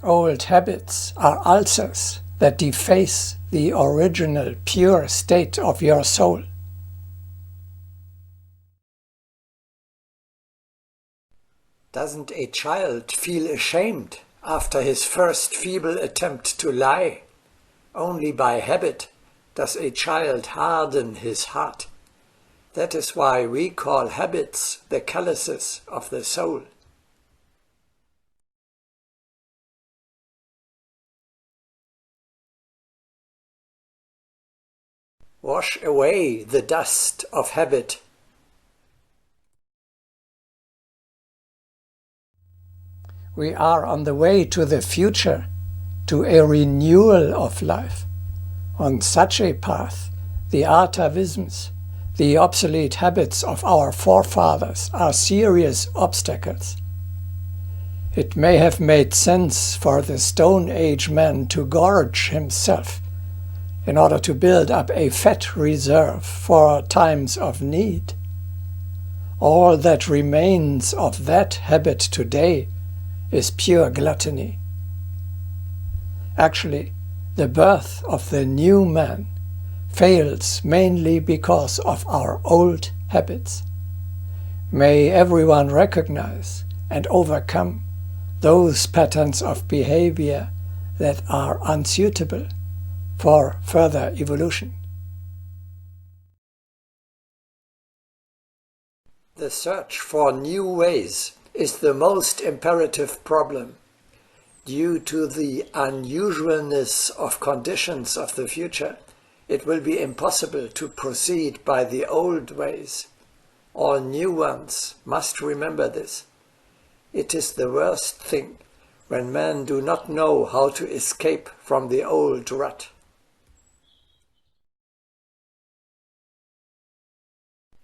Old habits are ulcers that deface the original pure state of your soul. Doesn't a child feel ashamed after his first feeble attempt to lie? Only by habit does a child harden his heart. That is why we call habits the calluses of the soul. Wash away the dust of habit. We are on the way to the future, to a renewal of life. On such a path, the atavisms, the obsolete habits of our forefathers, are serious obstacles. It may have made sense for the Stone Age man to gorge himself in order to build up a fat reserve for times of need. All that remains of that habit today is pure gluttony. Actually, the birth of the new man fails mainly because of our old habits. May everyone recognize and overcome those patterns of behavior that are unsuitable for further evolution. The search for new ways is the most imperative problem. Due to the unusualness of conditions of the future, it will be impossible to proceed by the old ways. All new ones must remember this. It is the worst thing when men do not know how to escape from the old rut.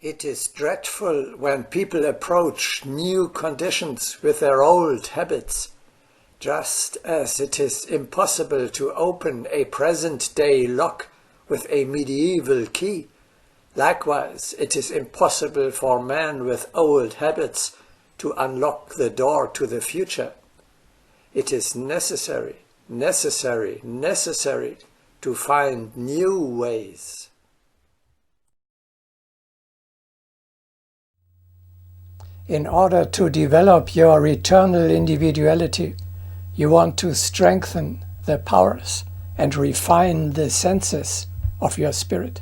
It is dreadful when people approach new conditions with their old habits, just as it is impossible to open a present-day lock with a medieval key. Likewise, it is impossible for men with old habits to unlock the door to the future. It is necessary to find new ways. In order to develop your eternal individuality, you want to strengthen the powers and refine the senses of your spirit.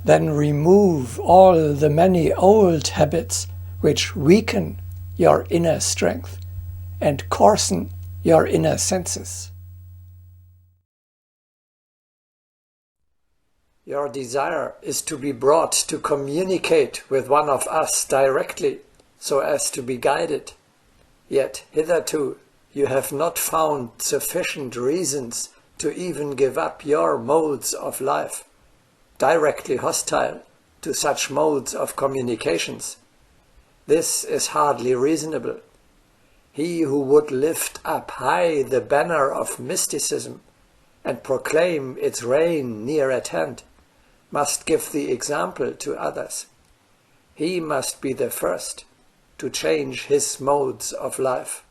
Then remove all the many old habits which weaken your inner strength and coarsen your inner senses. Your desire is to be brought to communicate with one of us directly, so as to be guided. Yet hitherto you have not found sufficient reasons to even give up your modes of life, directly hostile to such modes of communications. This is hardly reasonable. He who would lift up high the banner of mysticism and proclaim its reign near at hand must give the example to others. He must be the first to change his modes of life.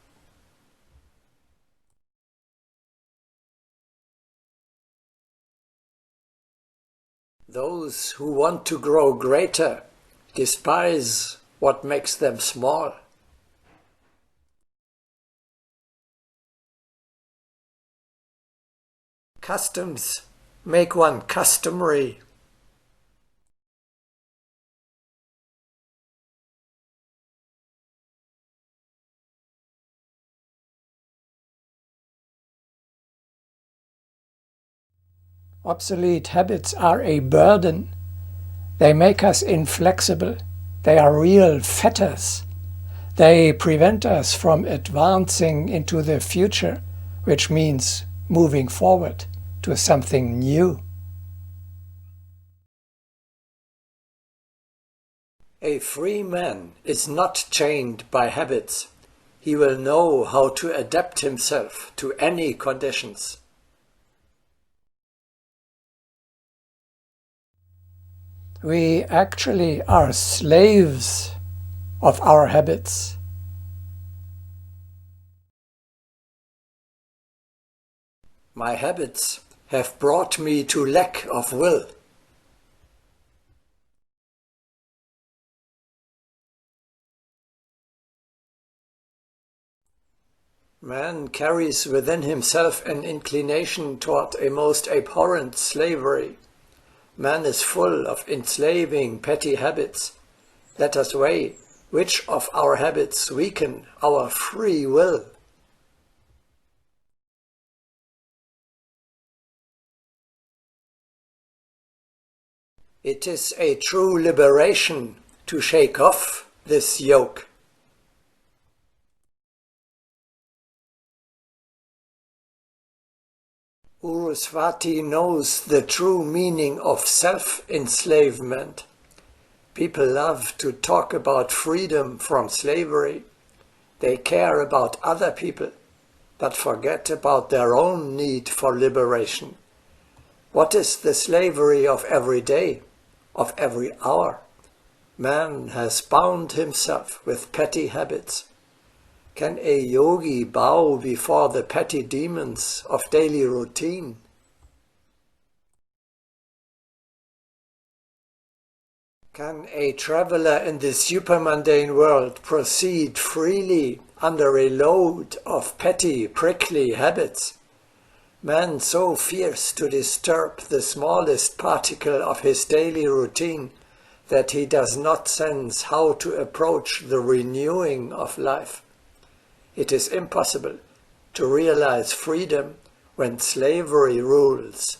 Those who want to grow greater despise what makes them small. Customs make one customary. Obsolete habits are a burden. They make us inflexible. They are real fetters. They prevent us from advancing into the future, which means moving forward to something new. A free man is not chained by habits. He will know how to adapt himself to any conditions. We actually are slaves of our habits. My habits have brought me to lack of will. Man carries within himself an inclination toward a most abhorrent slavery. Man is full of enslaving petty habits. Let us weigh which of our habits weaken our free will. It is a true liberation to shake off this yoke. Urusvati knows the true meaning of self-enslavement. People love to talk about freedom from slavery. They care about other people, but forget about their own need for liberation. What is the slavery of every day, of every hour? Man has bound himself with petty habits. Can a yogi bow before the petty demons of daily routine? Can a traveler in the supermundane world proceed freely under a load of petty, prickly habits? Man so fears to disturb the smallest particle of his daily routine that he does not sense how to approach the renewing of life. It is impossible to realize freedom when slavery rules.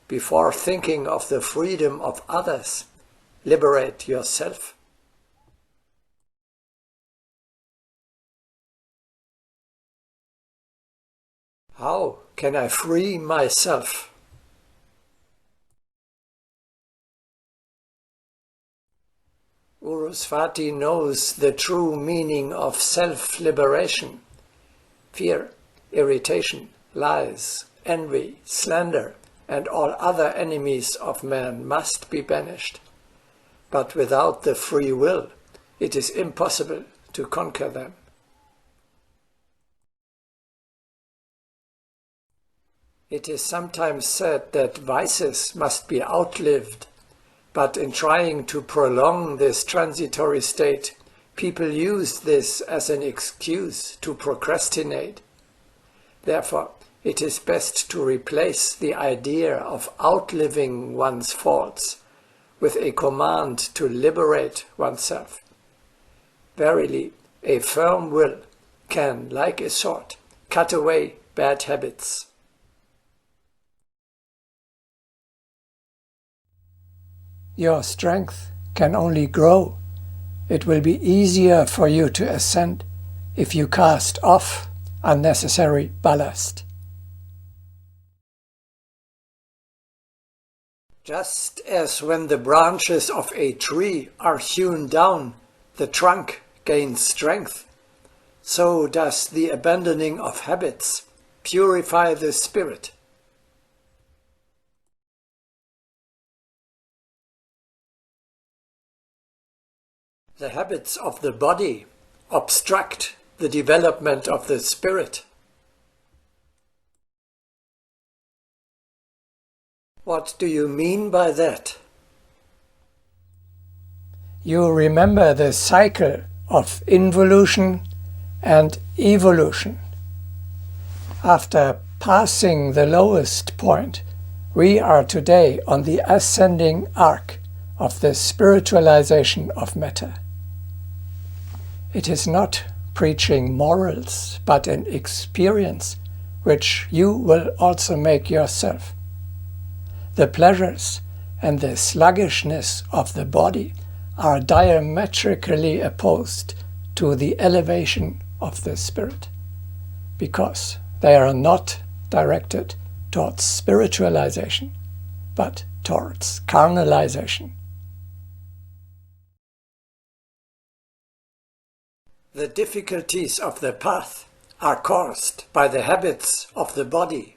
Before thinking of the freedom of others, liberate yourself. How can I free myself? Urusvati knows the true meaning of self-liberation. Fear, irritation, lies, envy, slander, and all other enemies of man must be banished. But without the free will, it is impossible to conquer them. It is sometimes said that vices must be outlived. But in trying to prolong this transitory state, people use this as an excuse to procrastinate. Therefore, it is best to replace the idea of outliving one's faults with a command to liberate oneself. Verily, a firm will can, like a sword, cut away bad habits. Your strength can only grow. It will be easier for you to ascend if you cast off unnecessary ballast. Just as when the branches of a tree are hewn down, the trunk gains strength, so does the abandoning of habits purify the spirit. The habits of the body obstruct the development of the spirit. What do you mean by that? You remember the cycle of involution and evolution. After passing the lowest point, we are today on the ascending arc of the spiritualization of matter. It is not preaching morals, but an experience which you will also make yourself. The pleasures and the sluggishness of the body are diametrically opposed to the elevation of the spirit, because they are not directed towards spiritualization, but towards carnalization. The difficulties of the path are caused by the habits of the body.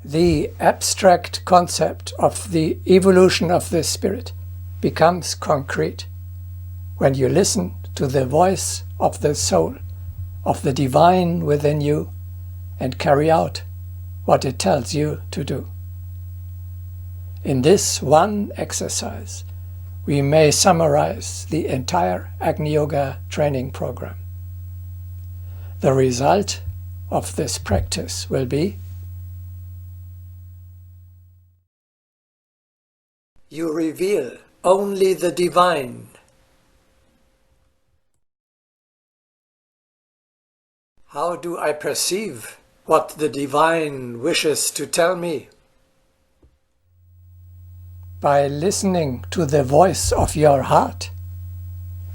The abstract concept of the evolution of the spirit becomes concrete when you listen to the voice of the soul, of the divine within you, and carry out what it tells you to do. In this one exercise, we may summarize the entire Agni Yoga training program. The result of this practice will be you reveal only the divine. How do I perceive what the divine wishes to tell me? By listening to the voice of your heart.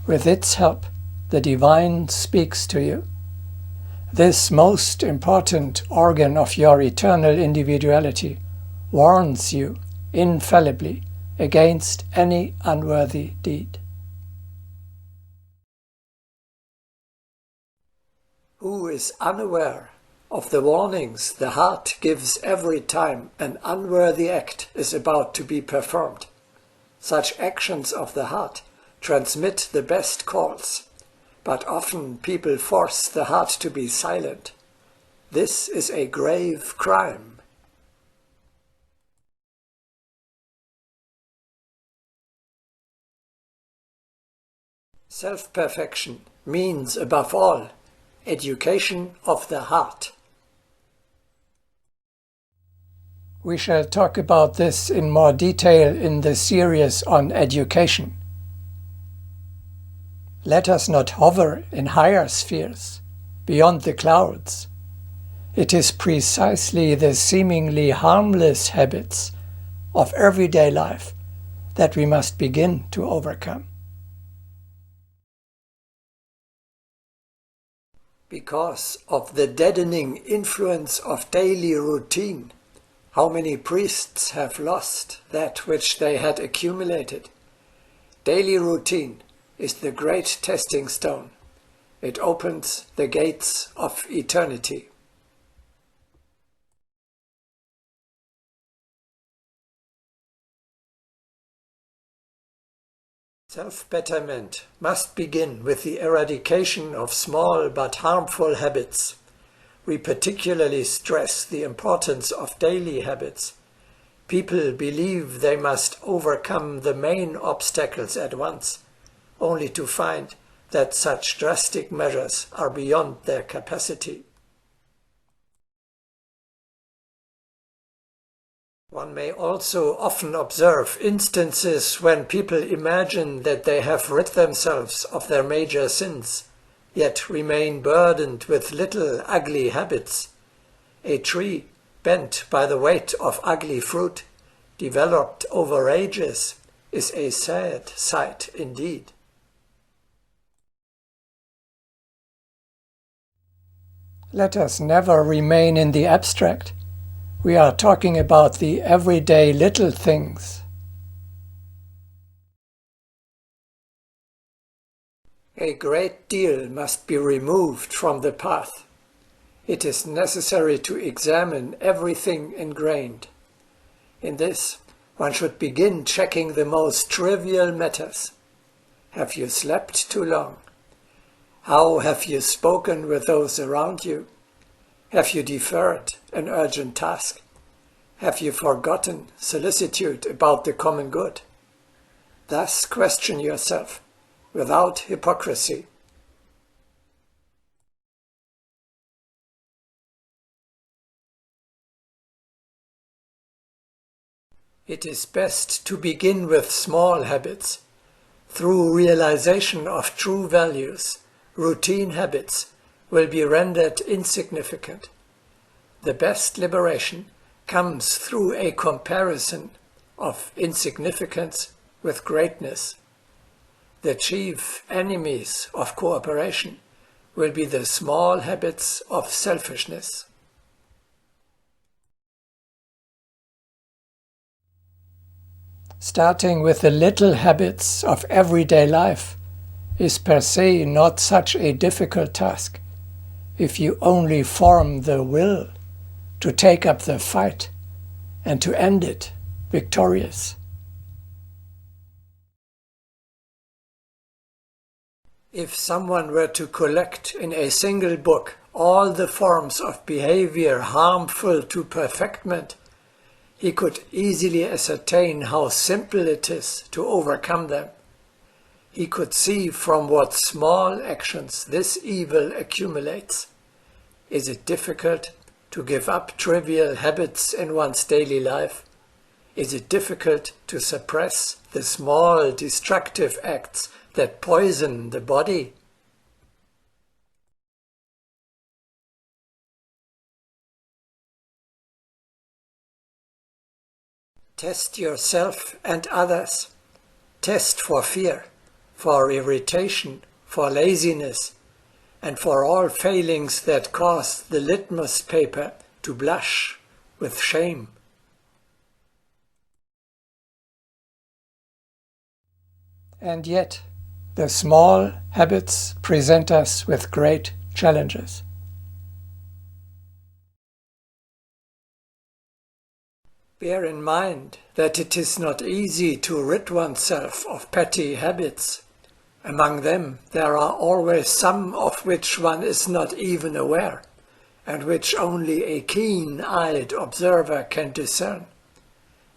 With its help, the divine speaks to you. This most important organ of your eternal individuality warns you infallibly against any unworthy deed. Who is unaware of the warnings the heart gives every time an unworthy act is about to be performed? Such actions of the heart transmit the best calls, but often people force the heart to be silent. This is a grave crime. Self-perfection means, above all, education of the heart. We shall talk about this in more detail in the series on education. Let us not hover in higher spheres, beyond the clouds. It is precisely the seemingly harmless habits of everyday life that we must begin to overcome. Because of the deadening influence of daily routine, how many priests have lost that which they had accumulated? Daily routine is the great testing stone. It opens the gates of eternity. Self-betterment must begin with the eradication of small but harmful habits. We particularly stress the importance of daily habits. People believe they must overcome the main obstacles at once, only to find that such drastic measures are beyond their capacity. One may also often observe instances when people imagine that they have rid themselves of their major sins, yet remain burdened with little ugly habits. A tree bent by the weight of ugly fruit, developed over ages, is a sad sight indeed. Let us never remain in the abstract. We are talking about the everyday little things. A great deal must be removed from the path. It is necessary to examine everything ingrained. In this, one should begin checking the most trivial matters. Have you slept too long? How have you spoken with those around you? Have you deferred an urgent task? Have you forgotten solicitude about the common good? Thus question yourself, without hypocrisy. It is best to begin with small habits. Through realization of true values, routine habits will be rendered insignificant. The best liberation comes through a comparison of insignificance with greatness. The chief enemies of cooperation will be the small habits of selfishness. Starting with the little habits of everyday life is per se not such a difficult task if you only form the will to take up the fight and to end it victorious. If someone were to collect in a single book all the forms of behavior harmful to perfectment, he could easily ascertain how simple it is to overcome them. He could see from what small actions this evil accumulates. Is it difficult to give up trivial habits in one's daily life? Is it difficult to suppress the small destructive acts that poison the body? Test yourself and others. Test for fear, for irritation, for laziness, and for all failings that cause the litmus paper to blush with shame. And yet, the small habits present us with great challenges. Bear in mind that it is not easy to rid oneself of petty habits. Among them, there are always some of which one is not even aware, and which only a keen-eyed observer can discern.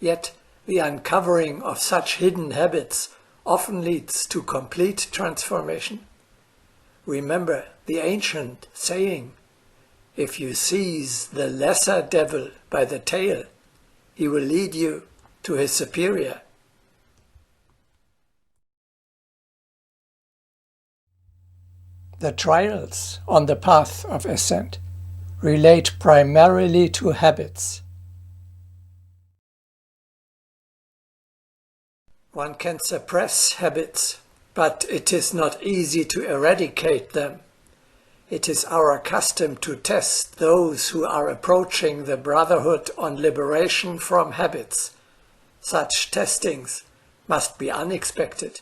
Yet, the uncovering of such hidden habits often leads to complete transformation. Remember the ancient saying, "If you seize the lesser devil by the tail, he will lead you to his superior." The trials on the path of ascent relate primarily to habits. One can suppress habits, but it is not easy to eradicate them. It is our custom to test those who are approaching the Brotherhood on liberation from habits. Such testings must be unexpected.